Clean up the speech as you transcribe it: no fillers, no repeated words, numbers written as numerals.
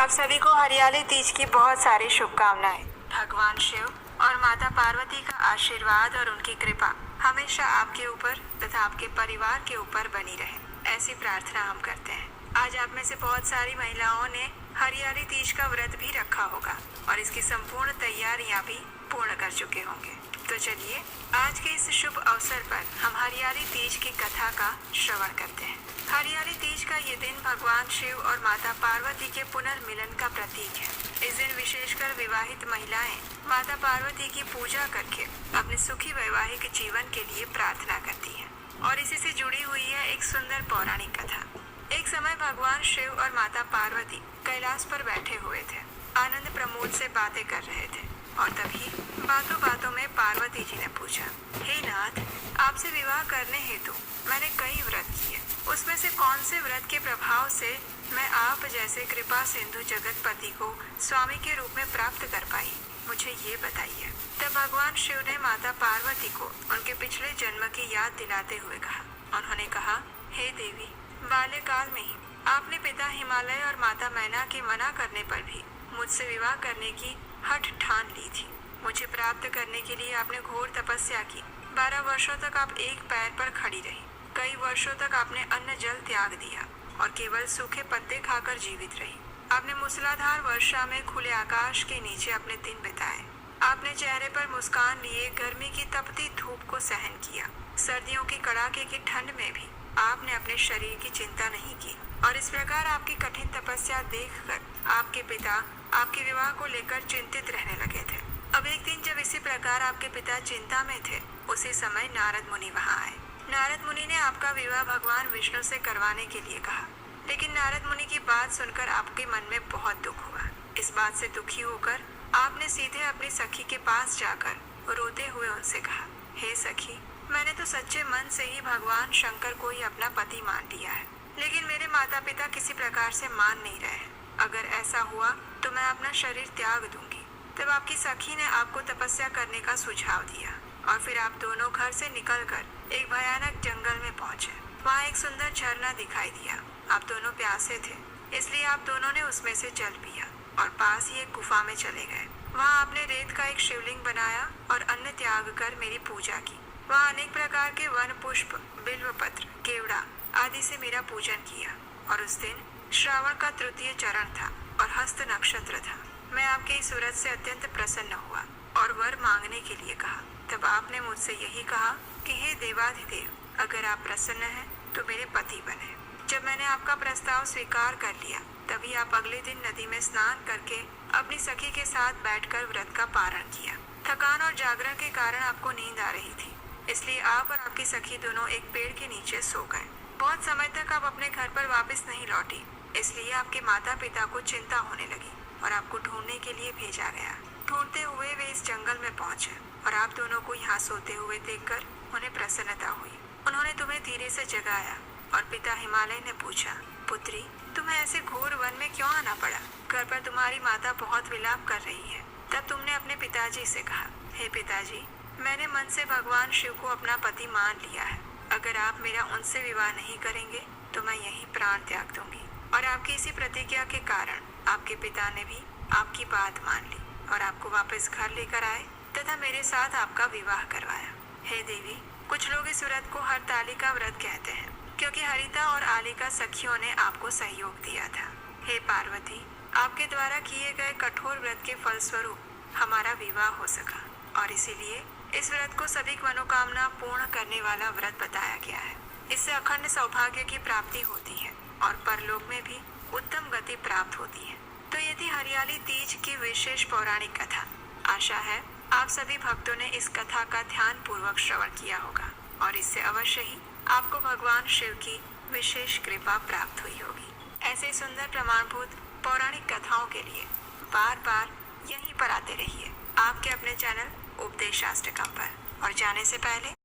आप सभी को हरियाली तीज की बहुत सारी शुभकामनाएं। भगवान शिव और माता पार्वती का आशीर्वाद और उनकी कृपा हमेशा आपके ऊपर तथा आपके परिवार के ऊपर बनी रहे, ऐसी प्रार्थना हम करते हैं। आज आप में से बहुत सारी महिलाओं ने हरियाली तीज का व्रत भी रखा होगा और इसकी संपूर्ण तैयारियां भी पूर्ण कर चुके होंगे। तो चलिए आज के इस शुभ अवसर पर हम हरियाली तीज की कथा का श्रवण करते हैं। हरियाली तीज का ये दिन भगवान शिव और माता पार्वती के पुनर्मिलन का प्रतीक है। इस दिन विशेषकर विवाहित महिलाएं माता पार्वती की पूजा करके अपने सुखी वैवाहिक जीवन के लिए प्रार्थना करती हैं और इसी से जुड़ी हुई है एक सुंदर पौराणिक कथा। एक समय भगवान शिव और माता पार्वती कैलाश पर बैठे हुए थे, आनंद प्रमोद से बातें कर रहे थे और तभी बातों बातों में पार्वती जी ने पूछा, हे नाथ, आपसे विवाह करने हेतु मैंने कई व्रत किए, उसमें से कौन से व्रत के प्रभाव से मैं आप जैसे कृपा सिंधु जगतपति को स्वामी के रूप में प्राप्त कर पाई, मुझे ये बताइए। तब भगवान शिव ने माता पार्वती को उनके पिछले जन्म की याद दिलाते हुए कहा। उन्होंने कहा, हे देवी, बाल्यकाल में ही आपने पिता हिमालय और माता मैना के मना करने पर भी मुझसे विवाह करने की हठ ठान ली थी। मुझे प्राप्त करने के लिए आपने घोर तपस्या की। 12 वर्षों तक आप एक पैर पर खड़ी रही। कई वर्षों तक आपने अन्न जल त्याग दिया और केवल सूखे पत्ते खाकर जीवित रही। आपने मूसलाधार वर्षा में खुले आकाश के नीचे अपने दिन बिताए। आपने चेहरे पर मुस्कान लिए गर्मी की तपती धूप को सहन किया। सर्दियों की कड़ाके की ठंड में भी आपने अपने शरीर की चिंता नहीं की और इस प्रकार आपकी कठिन तपस्या देखकर आपके पिता आपके विवाह को लेकर चिंतित रहने लगे थे। अब एक दिन जब इसी प्रकार आपके पिता चिंता में थे, उसी समय नारद मुनि वहां आए। नारद मुनि ने आपका विवाह भगवान विष्णु से करवाने के लिए कहा, लेकिन नारद मुनि की बात सुनकर आपके मन में बहुत दुख हुआ। इस बात से दुखी होकर आपने सीधे अपनी सखी के पास जाकर रोते हुए उनसे कहा, हे सखी, मैंने तो सच्चे मन से ही भगवान शंकर को ही अपना पति मान लिया है, लेकिन मेरे माता पिता किसी प्रकार से मान नहीं रहे हैं। अगर ऐसा हुआ तो मैं अपना शरीर त्याग दूंगी। तब आपकी सखी ने आपको तपस्या करने का सुझाव दिया और फिर आप दोनों घर से निकलकर एक भयानक जंगल में पहुंचे। वहाँ एक सुंदर झरना दिखाई दिया। आप दोनों प्यासे थे, इसलिए आप दोनों ने उसमें से जल पिया और पास ही एक गुफा में चले गए। वहाँ आपने रेत का एक शिवलिंग बनाया और अन्न त्याग कर मेरी पूजा की। वहाँ अनेक प्रकार के वन पुष्प, बिल्वपत्र, केवड़ा आदि से मेरा पूजन किया और उस दिन श्रावण का तृतीय चरण था और हस्त नक्षत्र था। मैं आपके इस व्रत से अत्यंत प्रसन्न हुआ और वर मांगने के लिए कहा। तब आपने मुझसे यही कहा कि हे देवाधिदेव, अगर आप प्रसन्न हैं तो मेरे पति बने। जब मैंने आपका प्रस्ताव स्वीकार कर लिया, तभी आप अगले दिन नदी में स्नान करके अपनी सखी के साथ बैठकर व्रत का पारण किया। थकान और जागरण के कारण आपको नींद आ रही थी, इसलिए आप और आपकी सखी दोनों एक पेड़ के नीचे सो गए। बहुत समय तक आप अपने घर पर वापस नहीं लौटी, इसलिए आपके माता पिता को चिंता होने लगी और आपको ढूंढने के लिए भेजा गया। ढूंढते हुए वे इस जंगल में पहुंचे और आप दोनों को यहाँ सोते हुए देखकर उन्हें प्रसन्नता हुई। उन्होंने तुम्हें धीरे से जगाया और पिता हिमालय ने पूछा, पुत्री, तुम्हें ऐसे घोर वन में क्यों आना पड़ा? घर पर तुम्हारी माता बहुत विलाप कर रही है। तब तुमने अपने पिताजी से कहा, हे पिताजी, मैंने मन से भगवान शिव को अपना पति मान लिया है। अगर आप मेरा उनसे विवाह नहीं करेंगे तो मैं यहीं प्राण त्याग दूंगी। और आपकी इसी प्रतिज्ञा के कारण आपके पिता ने भी आपकी बात मान ली और आपको वापस घर लेकर आए तथा मेरे साथ आपका विवाह करवाया। हे देवी, कुछ लोग इस व्रत को हरतालिका व्रत कहते हैं, क्योंकि हरिता और आलिका सखियों ने आपको सहयोग दिया था। हे पार्वती, आपके द्वारा किए गए कठोर व्रत के फलस्वरूप हमारा विवाह हो सका और इसीलिए इस व्रत को सभी मनोकामना पूर्ण करने वाला व्रत बताया गया है। इससे अखंड सौभाग्य की प्राप्ति होती है और परलोक में भी उत्तम गति प्राप्त होती है। तो ये थी हरियाली तीज की विशेष पौराणिक कथा। आशा है आप सभी भक्तों ने इस कथा का ध्यान पूर्वक श्रवण किया होगा और इससे अवश्य ही आपको भगवान शिव की विशेष कृपा प्राप्त हुई होगी। ऐसे सुंदर प्रमाणभूत पौराणिक कथाओं के लिए बार बार यहीं पर आते रहिए, आपके अपने चैनल उपदेशाष्टकम पर। और जाने से पहले